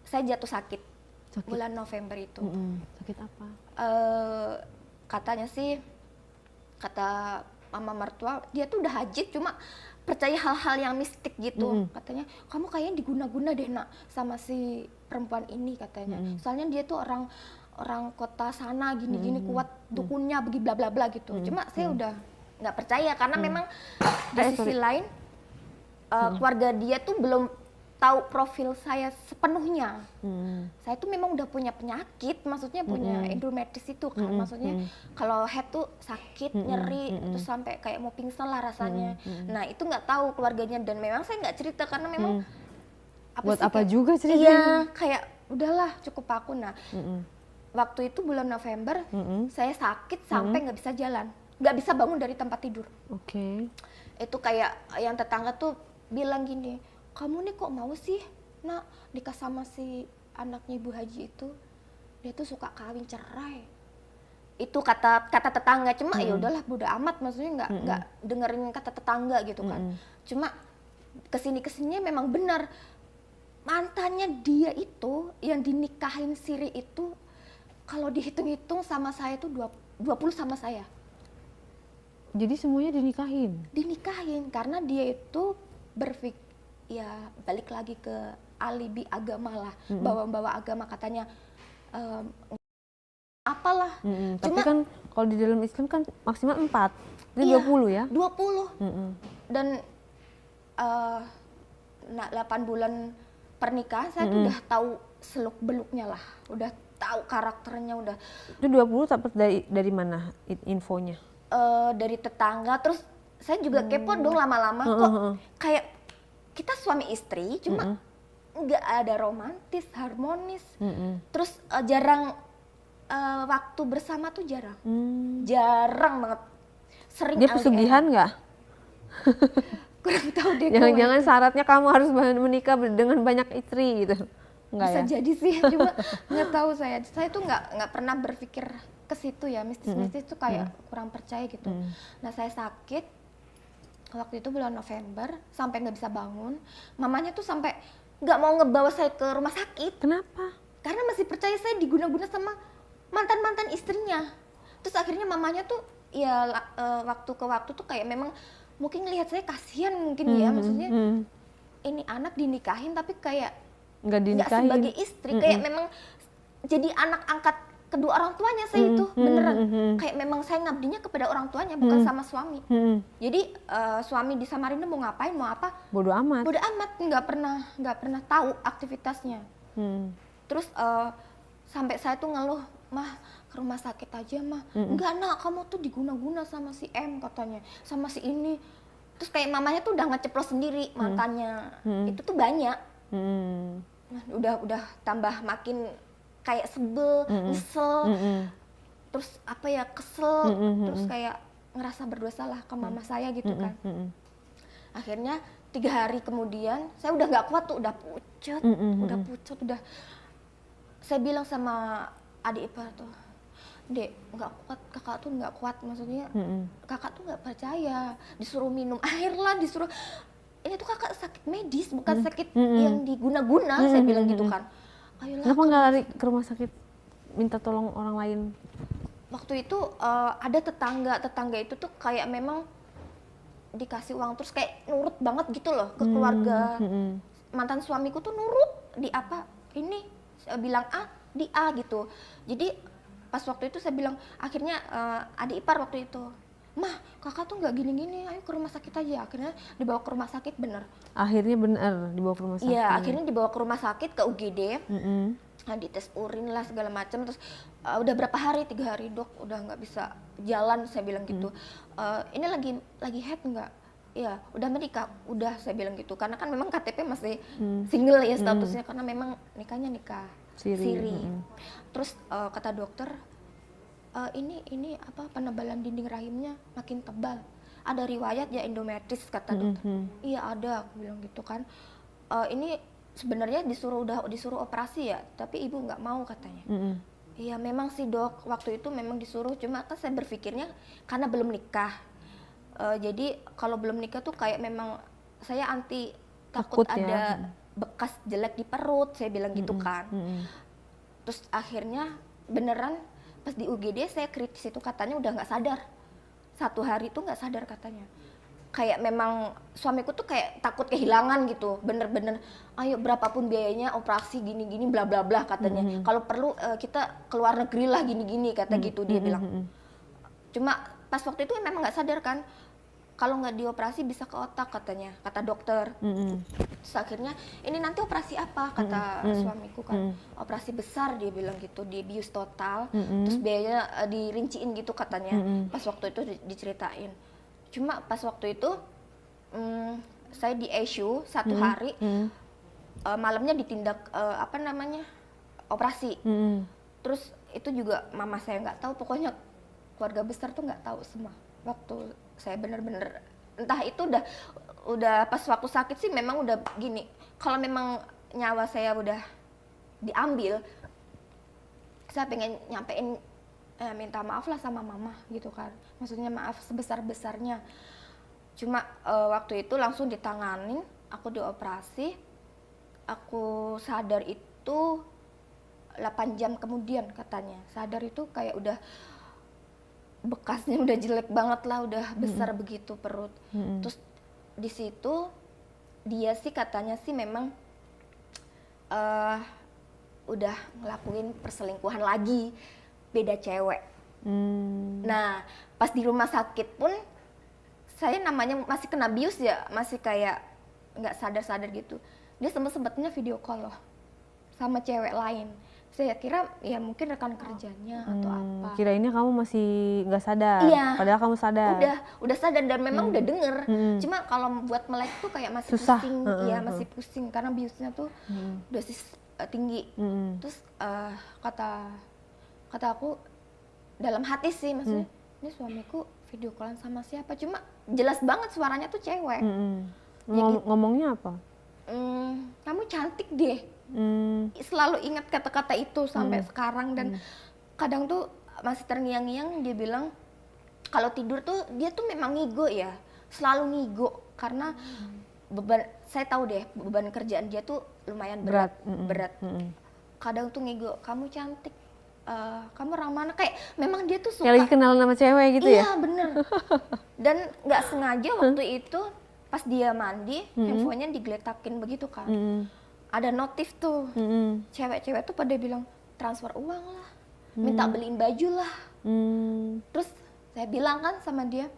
saya jatuh sakit bulan November itu. Sakit apa? Katanya sih, kata mama mertua, dia tuh udah hajit cuma percaya hal-hal yang mistik gitu. Katanya, kamu kayaknya diguna-guna deh nak sama si perempuan ini katanya. Soalnya dia tuh orang kota sana gini-gini kuat dukunnya begi bla bla bla gitu. Cuma saya udah nggak percaya karena memang di sisi lain keluarga dia tuh belum tahu profil saya sepenuhnya. Saya tuh memang udah punya penyakit, maksudnya punya endometritis itu kan, maksudnya kalau head tuh sakit, nyeri, terus sampai kayak mau pingsan lah rasanya. Nah itu nggak tahu keluarganya dan memang saya nggak cerita karena memang buat apa juga cerita? Iya, kayak udahlah cukup aku. Nah waktu itu bulan November saya sakit sampai nggak bisa jalan, nggak bisa bangun dari tempat tidur. Itu kayak yang tetangga tuh bilang gini, kamu nih kok mau sih nak nikah sama si anaknya Ibu Haji itu, dia tuh suka kawin cerai. Itu kata tetangga, cuma ya udahlah bodo amat, maksudnya nggak dengerin kata tetangga gitu kan. Cuma kesininya memang benar, mantannya dia itu yang dinikahin Siri itu kalau dihitung-hitung sama saya tuh 20 sama saya. Jadi semuanya dinikahin? Dinikahin karena dia itu berpikir, ya balik lagi ke alibi agama lah, bawa-bawa agama katanya apalah. Tapi kan kalau di dalam Islam kan maksimal 4, jadi iya, 20 ya? 20. Dan 8 bulan pernikahan saya tuh udah tahu seluk-beluknya lah, udah tahu karakternya udah. Itu 20 dapat dari mana infonya? Dari tetangga, terus saya juga kepo dong lama-lama kok kayak kita suami istri cuma nggak ada romantis, harmonis, terus jarang waktu bersama tuh jarang, jarang banget. Sering dia pesugihan nggak? Kurang tahu deh. Jangan-jangan syaratnya kamu harus menikah dengan banyak istri gitu? Nggak bisa ya? jadi sih, cuma nggak tahu saya tuh nggak pernah berpikir ke situ ya, mistis-mistis tuh kayak kurang percaya gitu. Nah saya sakit waktu itu bulan November sampai nggak bisa bangun, mamanya tuh sampai nggak mau ngebawa saya ke rumah sakit. Kenapa? Karena masih percaya saya diguna-guna sama mantan istrinya. Terus akhirnya mamanya tuh ya waktu ke waktu tuh kayak memang mungkin lihat saya kasihan mungkin ya, maksudnya ini anak dinikahin tapi kayak nggak sebagai istri, kayak memang jadi anak angkat kedua orang tuanya saya itu beneran. Kayak memang saya ngabdinya kepada orang tuanya, bukan sama suami. Jadi suami di Samarinda mau ngapain, mau apa, bodo amat. Bodo amat, nggak pernah tahu aktivitasnya. Terus sampai saya tuh ngeluh, mah ke rumah sakit aja mah. Enggak nak, kamu tuh diguna-guna sama si M katanya, sama si ini. Terus kayak mamanya tuh udah ngeceplos sendiri mantannya. Itu tuh banyak. Nah, udah tambah makin kayak sebel, nyesel, terus apa ya, kesel, terus kayak ngerasa berdosa lah ke mama saya gitu kan. Akhirnya 3 hari kemudian saya udah nggak kuat tuh, udah pucet, udah. Saya bilang sama adik ipar tuh, Dek, nggak kuat, kakak tuh nggak kuat, maksudnya kakak tuh nggak percaya, disuruh minum air lah, disuruh, ini tuh kakak sakit medis, bukan sakit yang diguna-guna, saya bilang gitu kan. Ayolah, kenapa nggak lari ke rumah sakit minta tolong orang lain? Waktu itu ada tetangga itu tuh kayak memang dikasih uang terus kayak nurut banget gitu loh ke keluarga. Mantan suamiku tuh nurut di apa ini, saya bilang A di A gitu. Jadi pas waktu itu saya bilang, akhirnya adik ipar waktu itu, mah kakak tuh nggak gini-gini, ayo ke rumah sakit aja. Akhirnya dibawa ke rumah sakit, bener. Akhirnya bener dibawa ke rumah sakit? Iya, akhirnya dibawa ke rumah sakit, ke UGD. Nah, dites urin lah segala macam. Terus udah berapa hari, 3 hari dok, udah nggak bisa jalan, saya bilang gitu. Ini lagi head nggak? Iya, udah menikah, udah, saya bilang gitu. Karena kan memang KTP masih single ya statusnya, karena memang nikahnya nikah siri. Terus kata dokter, ini apa, penebalan dinding rahimnya makin tebal. Ada riwayat ya endometritis, kata dokter. Iya ada, aku bilang gitu kan. Ini sebenarnya disuruh operasi ya, tapi ibu nggak mau katanya. Iya memang sih dok, waktu itu memang disuruh, cuma kan saya berpikirnya karena belum nikah. Jadi kalau belum nikah tuh kayak memang saya takut ada bekas jelek di perut, saya bilang gitu kan. Terus akhirnya beneran pas di UGD saya kritis itu katanya udah nggak sadar, 1 hari itu nggak sadar katanya. Kayak memang suamiku tuh kayak takut kehilangan gitu, bener-bener ayo berapapun biayanya operasi gini-gini bla bla bla katanya. Kalau perlu kita keluar negeri lah gini-gini kata gitu dia bilang. Cuma pas waktu itu memang nggak sadar kan, kalau nggak dioperasi bisa ke otak katanya, kata dokter. Terus akhirnya ini nanti operasi apa kata suamiku kan, operasi besar dia bilang gitu, dibius total, terus biayanya dirinciin gitu katanya. Pas waktu itu diceritain. Cuma pas waktu itu saya di ICU 1 hari, malamnya ditindak operasi. Terus itu juga mama saya nggak tahu, pokoknya keluarga besar tuh nggak tahu semua. Waktu saya bener-bener entah itu udah pas waktu sakit sih memang udah gini. Kalau memang nyawa saya udah diambil, saya pengen nyampein minta maaf lah sama mama gitu kan, maksudnya maaf sebesar-besarnya. Cuma waktu itu langsung ditanganin, aku dioperasi, aku sadar itu 8 jam kemudian katanya. Sadar itu kayak udah bekasnya udah jelek banget lah, udah besar begitu perut. Terus di situ dia sih katanya sih memang udah ngelakuin perselingkuhan lagi, beda cewek. Nah pas di rumah sakit pun saya namanya masih kena bius ya, masih kayak nggak sadar-sadar gitu. Dia sempet-sempetnya video call loh sama cewek lain. Saya kira ya mungkin rekan kerjanya atau apa. Kirainnya kamu masih nggak sadar, iya, padahal kamu sadar. Udah sadar dan memang udah denger. Cuma kalau buat melek tuh kayak masih susah. Pusing, iya masih pusing karena biusnya tuh dosis tinggi. Terus kata aku dalam hati sih, maksudnya ini suamiku video callan sama siapa, cuma jelas banget suaranya tuh cewek. Ngomongnya apa? Kamu cantik deh. Selalu ingat kata-kata itu sampai sekarang, dan kadang tuh masih terngiang-ngiang dia bilang kalau tidur tuh dia tuh memang ngigo ya, selalu ngigo karena beban, saya tahu deh beban kerjaan dia tuh lumayan berat. Kadang tuh ngigo, kamu cantik, kamu ramah, kayak memang dia tuh suka. Kayak lagi kenal sama cewek gitu ya? Iya bener. Dan nggak sengaja waktu itu pas dia mandi, handphonenya digeletakin begitu kan. Ada notif tuh, cewek-cewek tuh pada bilang transfer uang lah, minta beliin baju lah. Terus saya bilang kan sama dia,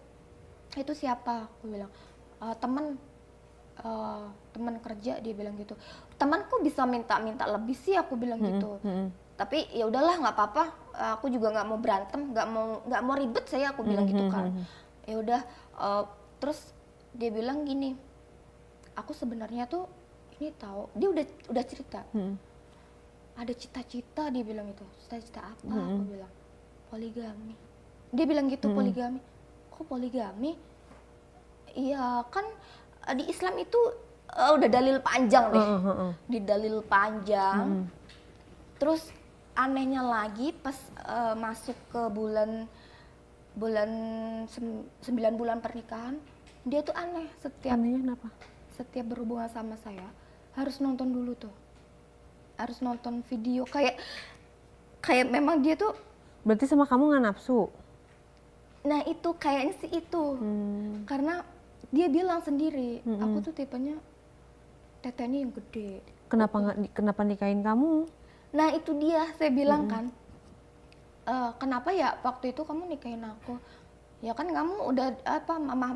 itu siapa? Aku bilang teman kerja, dia bilang gitu. Temanku bisa minta lebih sih, aku bilang gitu. Tapi ya udahlah nggak apa-apa, aku juga nggak mau berantem, nggak mau ribet saya, aku bilang gitu kan. Ya udah, terus dia bilang gini, aku sebenarnya tuh ini tahu, dia udah cerita, ada cita-cita, dia bilang itu. Cita-cita apa? Aku bilang poligami. Dia bilang gitu, poligami. Kok poligami? Iya kan di Islam itu udah dalil panjang deh, di dalil panjang. Terus anehnya lagi pas masuk ke bulan 9 bulan pernikahan, dia tuh aneh. Anehnya kenapa? Setiap berhubungan sama saya harus nonton dulu tuh, harus nonton video, kayak memang dia tuh. Berarti sama kamu nggak nafsu? Nah itu kayaknya sih itu, karena dia bilang sendiri, aku tuh tipenya tetenya yang gede. Kenapa nikahin kamu? Nah itu dia, saya bilang kan, kenapa ya waktu itu kamu nikahin aku? Ya kan kamu udah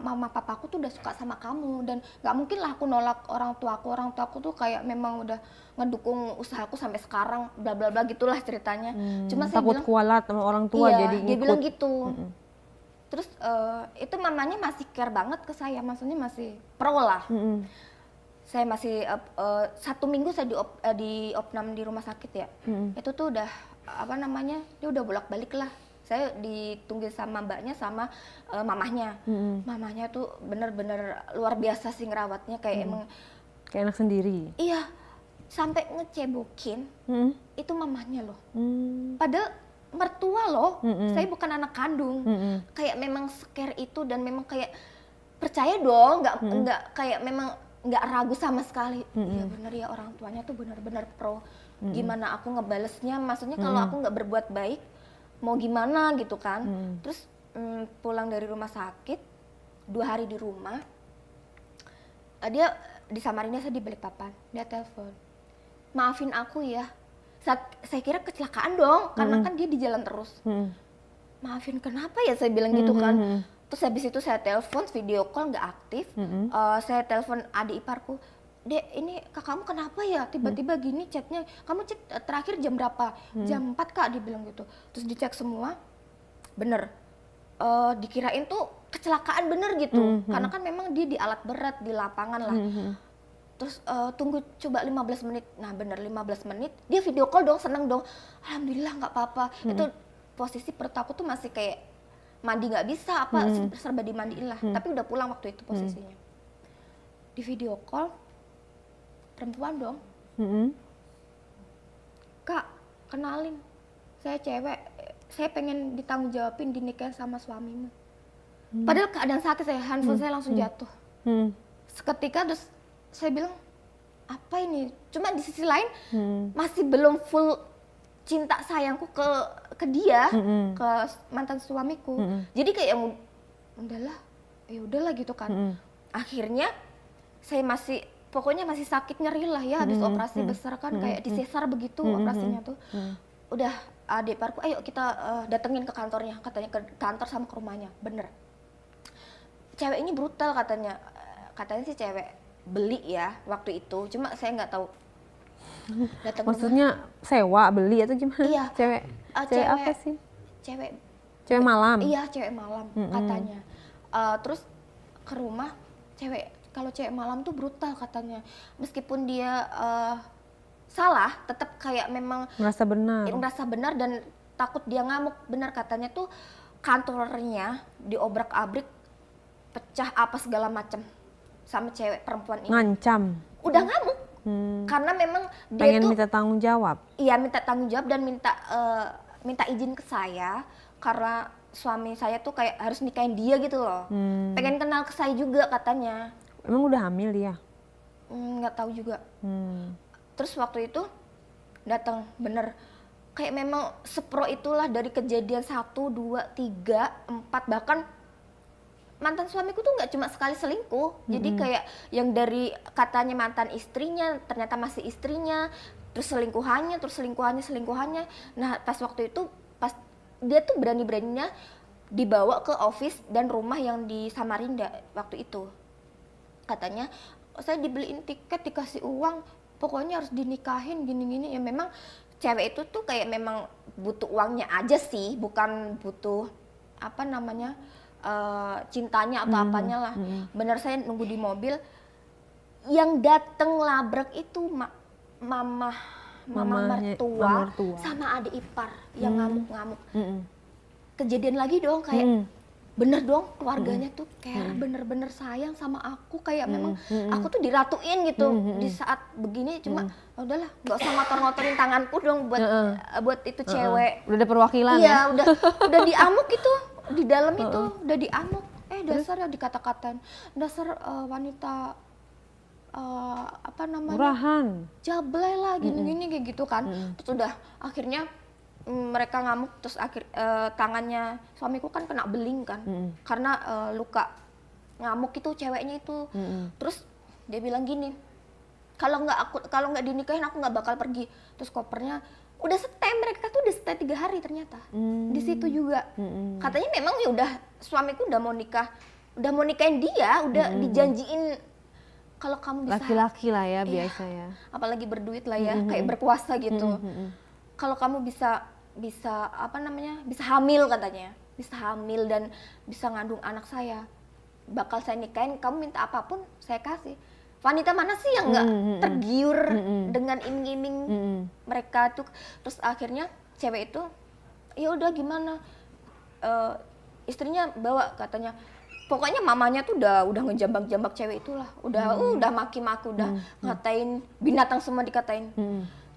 mama papaku tuh udah suka sama kamu, dan nggak mungkin lah aku nolak orang tuaku tuh kayak memang udah ngedukung usahaku sampai sekarang, bla bla bla gitulah ceritanya. Cuma saya takut bilang, kualat sama orang tua, iya, jadi ngikut. dia bilang gitu. Terus itu mamanya masih care banget ke saya, maksudnya masih pro lah. Saya masih 1 minggu saya di opnam di rumah sakit ya. Itu tuh udah dia udah bolak-balik lah. Saya ditunggu sama mbaknya sama mamahnya. Mamahnya tuh bener-bener luar biasa sih ngerawatnya, kayak emang kayak anak sendiri. Iya, sampai ngecebokin itu mamahnya loh. Padahal mertua loh, saya bukan anak kandung. Kayak memang scare itu, dan memang kayak percaya dong, nggak kayak memang nggak ragu sama sekali. Iya bener ya, orang tuanya tuh benar-benar pro. Gimana aku ngebalesnya, maksudnya kalau aku nggak berbuat baik mau gimana gitu kan. Terus pulang dari rumah sakit 2 hari di rumah, dia di Samarinda, saya di Balikpapan, dia telepon, maafin aku ya. Saya kira kecelakaan dong, karena kan dia di jalan terus. Maafin kenapa ya, saya bilang gitu kan. Terus habis itu saya telepon, video call nggak aktif. Saya telepon adik iparku, Dek, ini kakakmu kenapa ya tiba-tiba gini chatnya, kamu cek terakhir jam berapa? Jam 4 kak, dia bilang gitu. Terus dicek semua, bener. Dikirain tuh kecelakaan bener gitu, karena kan memang dia di alat berat di lapangan lah. Terus tunggu coba 15 menit, nah bener 15 menit, dia video call dong, seneng dong. Alhamdulillah nggak apa-apa. Itu posisi perut aku tuh masih kayak mandi nggak bisa, serba dimandiin lah. Tapi udah pulang waktu itu posisinya. Di video call, perempuan dong. Kak, kenalin, saya cewek, saya pengen ditanggung jawabin dinikahin sama suamimu. Padahal keadaan saat itu handphone saya langsung jatuh. Seketika terus saya bilang, apa ini? Cuma di sisi lain masih belum full cinta sayangku ke dia, ke mantan suamiku. Jadi kayak udahlah gitu kan. Akhirnya saya pokoknya masih sakit nyeri lah ya, habis operasi besar kan, kayak disesar begitu operasinya tuh. Udah adik parku, ayo kita datengin ke kantornya, katanya ke kantor sama ke rumahnya. Bener, cewek ini brutal katanya sih cewek beli ya waktu itu, cuma saya nggak tahu. Maksudnya sewa, beli atau gimana? Iya. Cewek apa sih? Cewek malam? Iya, cewek malam katanya. Terus ke rumah, kalau cewek malam tuh brutal katanya. Meskipun dia salah, tetap kayak memang merasa benar dan takut dia ngamuk. Benar katanya tuh kantornya diobrak-abrik, pecah apa segala macam sama cewek perempuan ini. Ngancam? Udah ngamuk. Karena memang dia pengen tuh minta tanggung jawab. Iya, minta tanggung jawab dan minta izin ke saya karena suami saya tuh kayak harus nikahin dia gitu loh. Pengen kenal ke saya juga katanya. Emang udah hamil dia? Nggak tahu juga. Terus waktu itu datang bener kayak memang sepro itulah, dari kejadian 1, 2, 3, 4, bahkan mantan suamiku tuh nggak cuma sekali selingkuh. Jadi kayak yang dari katanya mantan istrinya ternyata masih istrinya, terus selingkuhannya. Nah pas waktu itu, pas dia tuh berani-beraninya dibawa ke office dan rumah yang di Samarinda waktu itu. Katanya saya dibeliin tiket, dikasih uang, pokoknya harus dinikahin gini-gini. Ya memang cewek itu tuh kayak memang butuh uangnya aja sih, bukan butuh apa namanya cintanya atau apanya lah. Bener, saya nunggu di mobil, yang dateng labrak itu mama mertua sama adik ipar yang ngamuk-ngamuk. Kejadian lagi dong, kayak bener dong, keluarganya tuh kayak bener-bener sayang sama aku, kayak memang aku tuh diratuin gitu di saat begini. Cuma udahlah, nggak usah ngotor-ngotorin tanganku dong buat itu cewek. Udah ada perwakilan. Iya, udah diamuk itu di dalam itu, udah diamuk. Dasar ya dikata-katain, dasar wanita apa namanya, murahan, jablay lah gini-gini kayak gitu kan. Terus udah akhirnya mereka ngamuk, terus tangannya suamiku kan kena beling kan, karena luka ngamuk itu ceweknya itu. Terus dia bilang gini, kalau nggak dinikahin aku nggak bakal pergi. Terus kopernya udah stay, mereka tuh udah stay 3 hari ternyata di situ juga. Katanya memang ya udah, suamiku udah mau nikahin dia, udah dijanjiin kalau kamu bisa, laki-laki lah ya biasa ya, apalagi berduit lah ya, kayak berkuasa gitu. Kalau kamu bisa apa namanya, bisa hamil katanya, bisa hamil dan bisa ngandung anak saya, bakal saya nikahin, kamu minta apapun saya kasih. Wanita mana sih yang nggak tergiur dengan iming-iming mereka tuh. Terus akhirnya cewek itu ya udah gimana, istrinya bawa katanya, pokoknya mamanya tuh udah ngejambak-jambak cewek itulah, udah maki-maki, udah ngatain binatang semua dikatain.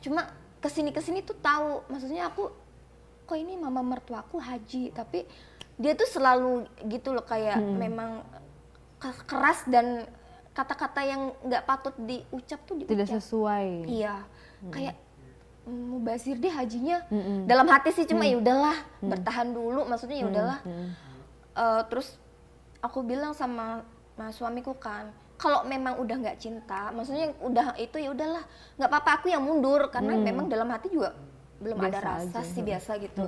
Cuma kesini tuh tahu, maksudnya aku kok ini mama mertuaku haji, tapi dia tuh selalu gitu loh, kayak memang keras dan kata-kata yang nggak patut diucap tuh diucap. Tidak sesuai. Iya, kayak mubazir deh hajinya. Dalam hati sih cuma ya udahlah, bertahan dulu, maksudnya ya udahlah. Terus aku bilang sama suamiku kan, kalau memang udah nggak cinta, maksudnya udah itu ya udahlah, nggak apa-apa aku yang mundur karena memang dalam hati juga belum Biasa ada rasa aja. sih biasa gitu.